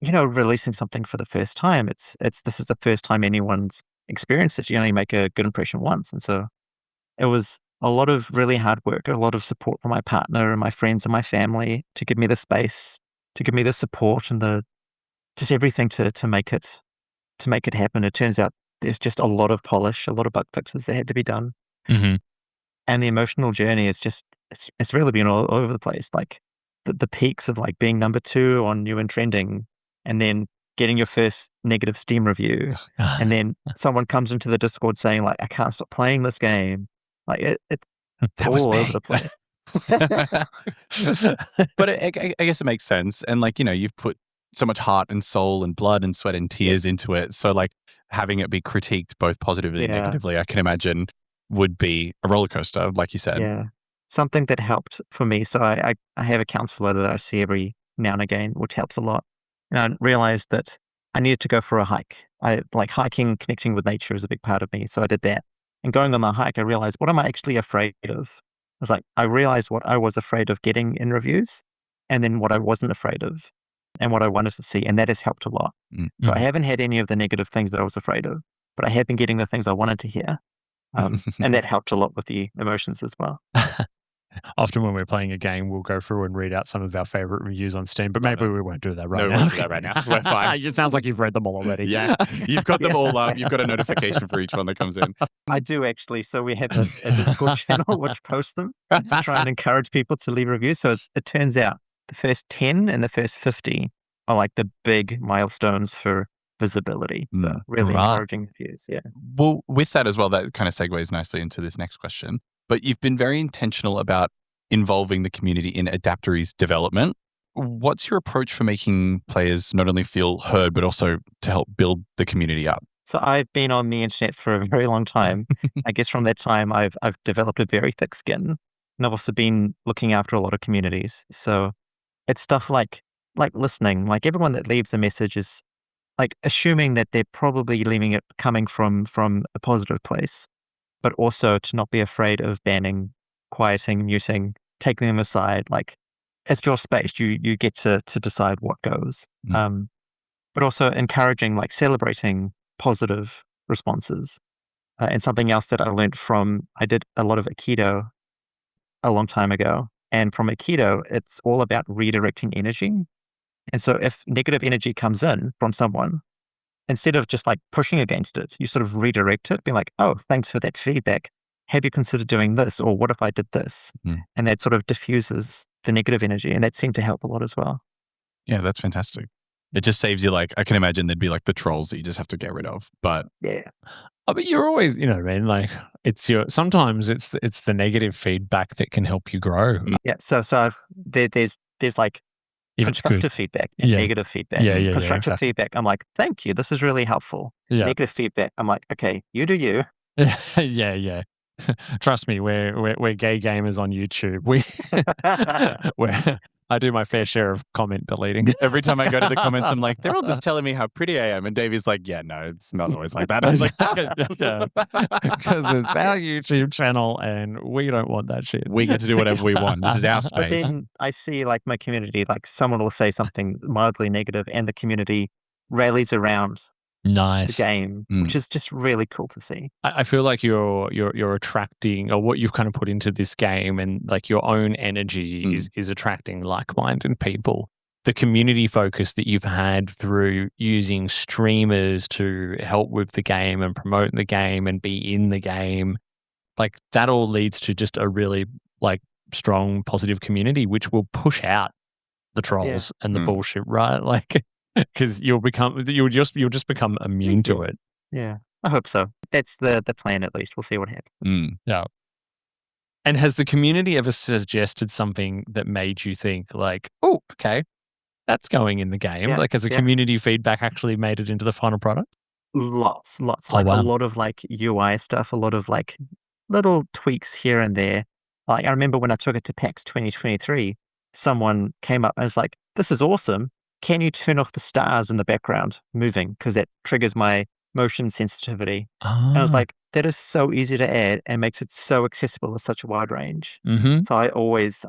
releasing something for the first time, this is the first time anyone's experienced this. You only make a good impression once. And so it was a lot of really hard work, a lot of support from my partner and my friends and my family to give me the space, to give me the support and just everything to make it happen. It turns out there's just a lot of polish, a lot of bug fixes that had to be done. Mm-hmm. And the emotional journey is just, it's really been all over the place. Like the peaks of like being number 2 on new and trending, and then getting your first negative Steam review. And then someone comes into the Discord saying like, I can't stop playing this game. Like it's all over the place. But I guess it makes sense. And like, you've put so much heart and soul and blood and sweat and tears into it. So like having it be critiqued both positively and negatively, I can imagine would be a roller coaster, like you said. Yeah. Something that helped for me. So I have a counselor that I see every now and again, which helps a lot. And I realized that I needed to go for a hike. I like hiking, connecting with nature is a big part of me. So I did that. And going on the hike, I realized, what am I actually afraid of? I realized what I was afraid of getting in reviews, and then what I wasn't afraid of and what I wanted to see. And that has helped a lot. So I haven't had any of the negative things that I was afraid of, but I have been getting the things I wanted to hear. And that helped a lot with the emotions as well. Often when we're playing a game, we'll go through and read out some of our favorite reviews on Steam, but maybe we won't do that right now. We won't do that right now. We're fine. It sounds like you've read them all already. Yeah, you've got them all up. You've got a notification for each one that comes in. I do actually. So we have a Discord channel which posts them to try and encourage people to leave reviews. So it turns out the first 10 and the first 50 are like the big milestones for visibility. Really encouraging reviews. Yeah. Well, with that as well, that kind of segues nicely into this next question. But you've been very intentional about involving the community in Adaptory's development. What's your approach for making players not only feel heard, but also to help build the community up? So I've been on the internet for a very long time. I guess from that time, I've developed a very thick skin. And I've also been looking after a lot of communities. So it's stuff like listening. Like everyone that leaves a message is like assuming that they're probably leaving it coming from a positive place, but also to not be afraid of banning, quieting, muting, taking them aside. Like it's your space. You get to decide what goes. But also encouraging, like celebrating positive responses. And something else that I learned I did a lot of Aikido a long time ago. And from Aikido, it's all about redirecting energy. And so if negative energy comes in from someone, instead of just like pushing against it, you sort of redirect it, be like, oh, thanks for that feedback. Have you considered doing this? Or what if I did this? And that sort of diffuses the negative energy. And that seemed to help a lot as well. Yeah, that's fantastic. It just saves you, like, I can imagine there'd be like the trolls that you just have to get rid of. But yeah. Oh, but you're always, man, like sometimes it's the negative feedback that can help you grow. Yeah. So there's like constructive feedback and negative feedback. Constructive feedback, I'm like, thank you. This is really helpful. Negative feedback, I'm like, okay, you do you. Yeah. Trust me, we're gay gamers on YouTube. I do my fair share of comment deleting. Every time I go to the comments, I'm like, they're all just telling me how pretty I am. And Davey's like, yeah, no, it's not always like that. I was like, because it's our YouTube channel and we don't want that shit. We get to do whatever we want. This is our space. But then I see like my community, like someone will say something mildly negative and the community rallies around the game, which is just really cool to see. I feel like you're attracting, or what you've kind of put into this game, and like your own energy is attracting like-minded people. The community focus that you've had through using streamers to help with the game and promote the game and be in the game, like that all leads to just a really like strong, positive community, which will push out the trolls and the bullshit, right? Like, because you'll just become immune to it. Yeah, I hope so. That's the plan, at least. We'll see what happens. Yeah. And has the community ever suggested something that made you think like, oh, okay, that's going in the game? Like, has the community feedback actually made it into the final product? Lots. Like a lot of like UI stuff, a lot of like little tweaks here and there. Like I remember when I took it to PAX 2023, someone came up and was like, this is awesome. Can you turn off the stars in the background moving? Because that triggers my motion sensitivity. And I was like, that is so easy to add and makes it so accessible with such a wide range. Mm-hmm. So I always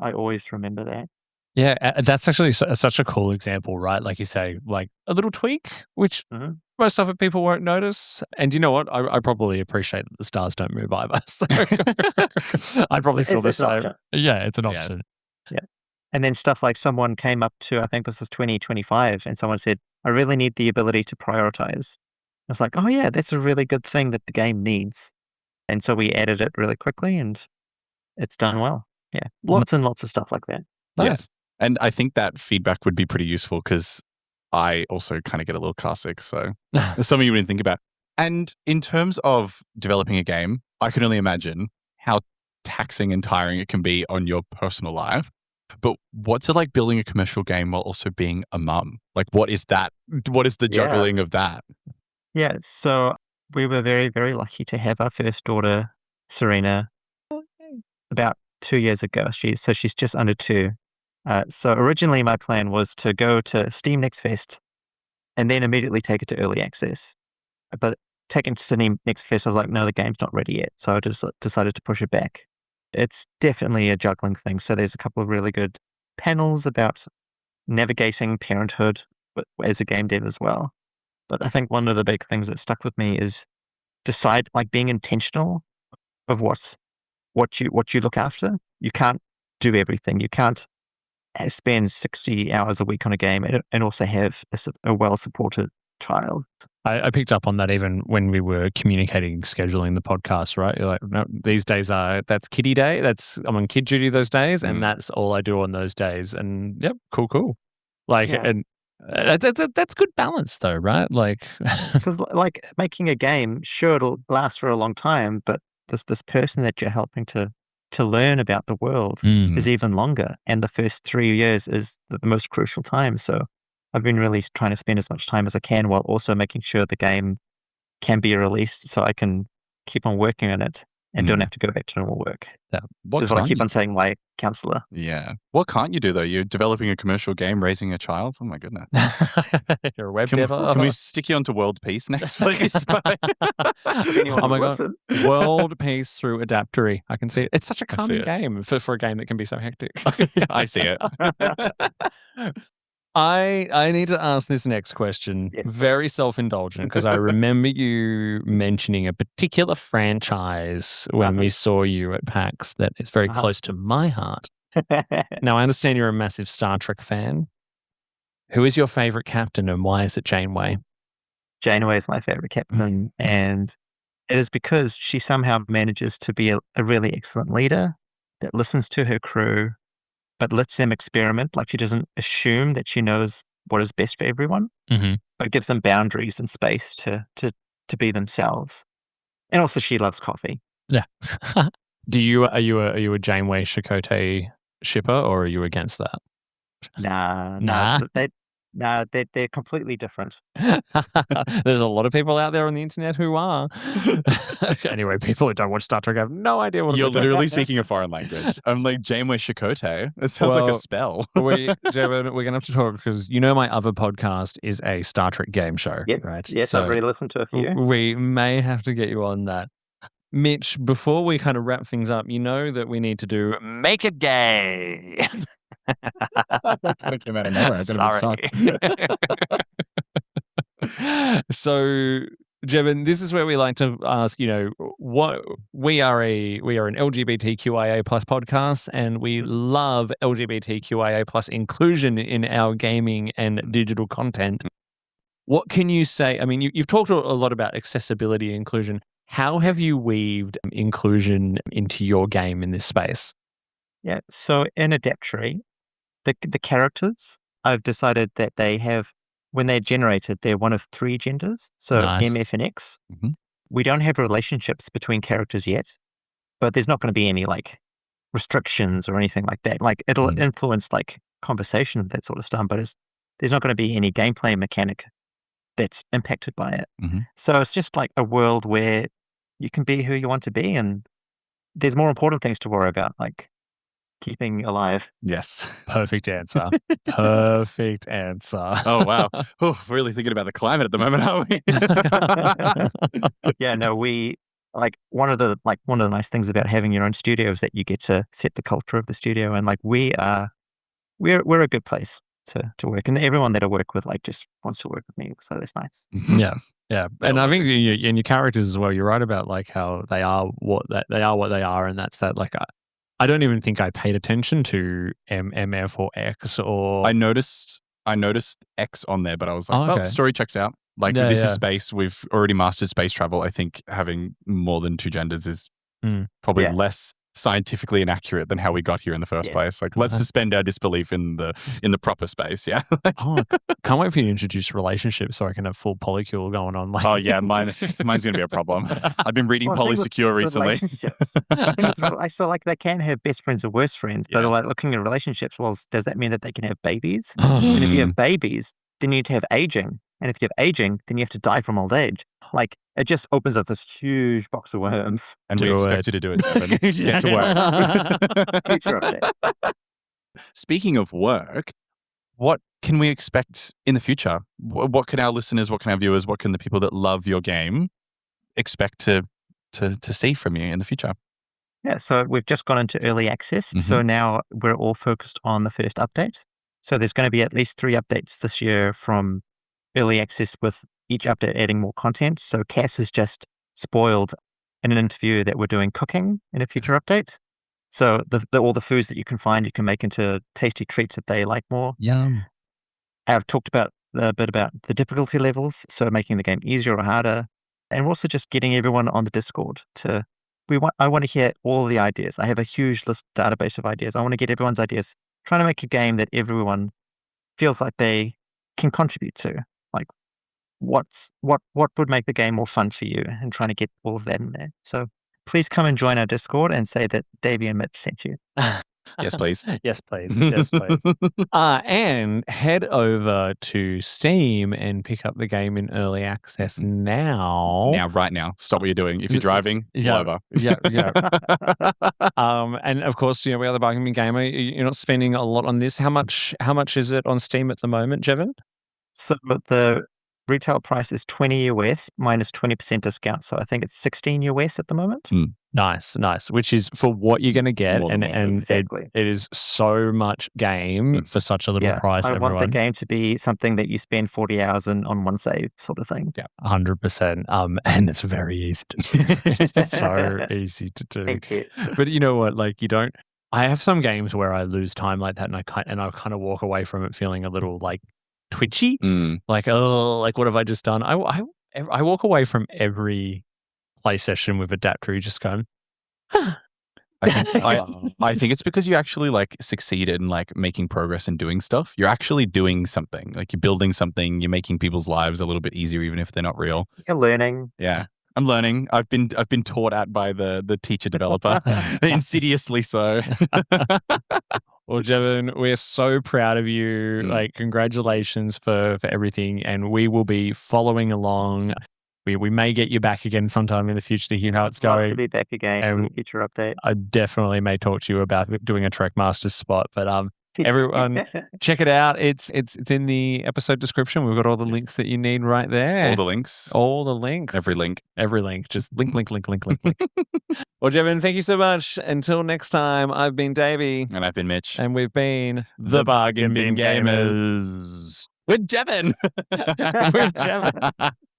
remember that. Yeah, that's actually such a cool example, right? Like you say, like a little tweak, which Mhm. most other people won't notice. And you know what? I probably appreciate that the stars don't move either. So I'd probably feel the It's an same. option. Yeah, it's an Yeah. option. And then stuff like someone came up to, I think this was 2025, and someone said, I really need the ability to prioritize. I was like, oh yeah, that's a really good thing that the game needs. And so we added it really quickly and it's done well. Yeah. Lots and lots of stuff like that. Yeah. Nice. And I think that feedback would be pretty useful because I also kind of get a little car sick. So it's something you wouldn't think about. And in terms of developing a game, I can only imagine how taxing and tiring it can be on your personal life. But what's it like building a commercial game while also being a mum? Like, what is that? What is the Yeah. juggling of that? Yeah. So we were very, very lucky to have our first daughter, Serena, about 2 years ago. She's just under 2. So originally my plan was to go to Steam Next Fest and then immediately take it to early access. But taking to Steam Next Fest, I was like, no, the game's not ready yet. So I just decided to push it back. It's definitely a juggling thing. So there's a couple of really good panels about navigating parenthood as a game dev as well. But I think one of the big things that stuck with me is being intentional of what you look after. You can't do everything. You can't spend 60 hours a week on a game and also have a well-supported child. I picked up on that even when we were communicating, scheduling the podcast, right? You're like, no, these days that's kiddie day. I'm on kid duty those days, and that's all I do on those days. And yep, cool. Like, Yeah. and that's good balance though, right? Like, Because like making a game, sure, it'll last for a long time, but this person that you're helping to learn about the world is even longer. And the first 3 years is the most crucial time. So I've been really trying to spend as much time as I can while also making sure the game can be released so I can keep on working on it and don't have to go back to normal work. What Is what I can't keep you- on saying my counselor. Yeah. What can't you do though? You're developing a commercial game, raising a child. Oh my goodness. you're a web Can dev. we stick you onto World Peace next, please? Anyone Oh my who God. listen. World Peace through Adaptory. I can see it. It's such a I see calming it. game for a game that can be so hectic. I see it. I need to ask this next question. Yes. Very self-indulgent because I remember you mentioning a particular franchise when we saw you at PAX that is very close to my heart. Now, I understand you're a massive Star Trek fan. Who is your favorite captain and why is it Janeway? Janeway is my favorite captain, and it is because she somehow manages to be a really excellent leader that listens to her crew, but lets them experiment. Like, she doesn't assume that she knows what is best for everyone, but gives them boundaries and space to be themselves. And also, she loves coffee. Yeah. Are you a Janeway Chakotay shipper or are you against that? Nah. They're completely different. There's a lot of people out there on the internet who are. Anyway, people who don't watch Star Trek have no idea what You're we're talking literally about. speaking a foreign language. I'm like, Janeway Chakotay. It sounds like a spell. Jevon, we're going to have to talk because you know my other podcast is a Star Trek game show, Yep. right? Yes, So I've already listened to a few. we may have to get you on that. Mitch, before we kind of wrap things up, you know that we need to do Make It Gay. That kind of came out of nowhere. So, Jevon, this is where we like to ask, what we are an LGBTQIA plus podcast, and we love LGBTQIA plus inclusion in our gaming and digital content. What can you say? I mean, you've talked a lot about accessibility and inclusion. How have you weaved inclusion into your game in this space? Yeah. So in Adaptory, the characters, I've decided that they have, when they're generated, they're one of 3 genders. So Nice. MF and X. Mhm. We don't have relationships between characters yet, but there's not going to be any like restrictions or anything like that. Like, it'll influence like conversation and that sort of stuff, but there's not going to be any gameplay mechanic that's impacted by it. So it's just like a world where you can be who you want to be, and there's more important things to worry about, like keeping alive. Yes. Perfect answer. Perfect answer. Oh, wow. Oh, we're really thinking about the climate at the moment, aren't we? Yeah, no, we one of the nice things about having your own studio is that you get to set the culture of the studio, and we're a good place to work, and everyone that I work with just wants to work with me, so that's nice. Yeah. Yeah. And I think in your characters as well, you're right about how they are what they are, and that's that I don't even think I paid attention to MF or X or I noticed X on there, but I was like, okay. Story checks out. This is space. We've already mastered space travel. I think having more than 2 genders is probably less scientifically inaccurate than how we got here in the first place. Let's suspend our disbelief in the proper space. Yeah. Can't wait for you to introduce relationships so I can have full polycule going on. Oh yeah, mine's going to be a problem. I've been reading Polysecure recently. I saw they can have best friends or worst friends, but looking at relationships, well, does that mean that they can have babies? And if you have babies, then you need to have aging. And if you have aging, then you have to die from old age. It just opens up this huge box of worms. And we expect you to do it, Jevon. Get to work. Future update. Speaking of work, what can we expect in the future? What can our listeners, what can our viewers, what can the people that love your game expect to see from you in the future? Yeah, so we've just gone into early access. Mm-hmm. So now we're all focused on the first update. So there's going to be at least 3 updates this year from early access, with each update adding more content. So Cass has just spoiled in an interview that we're doing cooking in a future update. So all the foods that you can find, you can make into tasty treats that they like more. Yum. I've talked about a bit about the difficulty levels, so making the game easier or harder, and we're also just getting everyone on the Discord I want to hear all the ideas. I have a huge database of ideas. I want to get everyone's ideas, trying to make a game that everyone feels like they can contribute to. What would make the game more fun for you, and trying to get all of that in there. So please come and join our Discord and say that Davey and Mitch sent you. Yes, please. Yes, please. Yes, please. And head over to Steam and pick up the game in early access now. Right now. Stop what you're doing. If you're driving, pull over. Yeah. And of course, we are the Bargain Gamer. You're not spending a lot on this. How much is it on Steam at the moment, Jevon? So the retail price is $20 US minus 20% discount. So I think it's $16 US at the moment. Nice. Which is for what you're going to get. And exactly. it is so much game for such a little price. I want the game to be something that you spend 40 hours on one save sort of thing. Yeah, 100%. And it's very easy to do. It's so easy to do. Thank you. But you know what? I have some games where I lose time like that, and I kind of walk away from it feeling a little twitchy. What have I just done? I walk away from every play session with Adaptory just going, I think it's because you actually succeeded in making progress and doing stuff. You're actually doing something. You're building something. You're making people's lives a little bit easier, even if they're not real. You're learning. Yeah, I'm learning. I've been taught at by the teacher developer, insidiously so. Well, Jevon, we're so proud of you. Congratulations for everything, and we will be following along. We may get you back again sometime in the future to hear how it's going. Love to be back again in a future update. I definitely may talk to you about doing a Trackmaster spot, but everyone, check it out. It's in the episode description. We've got all the links that you need right there. All the links. Every link. Just link. Well, Jevon, thank you so much. Until next time, I've been Davey. And I've been Mitch. And we've been the Bargain Bin Gamers. With Jevon. With Jevon.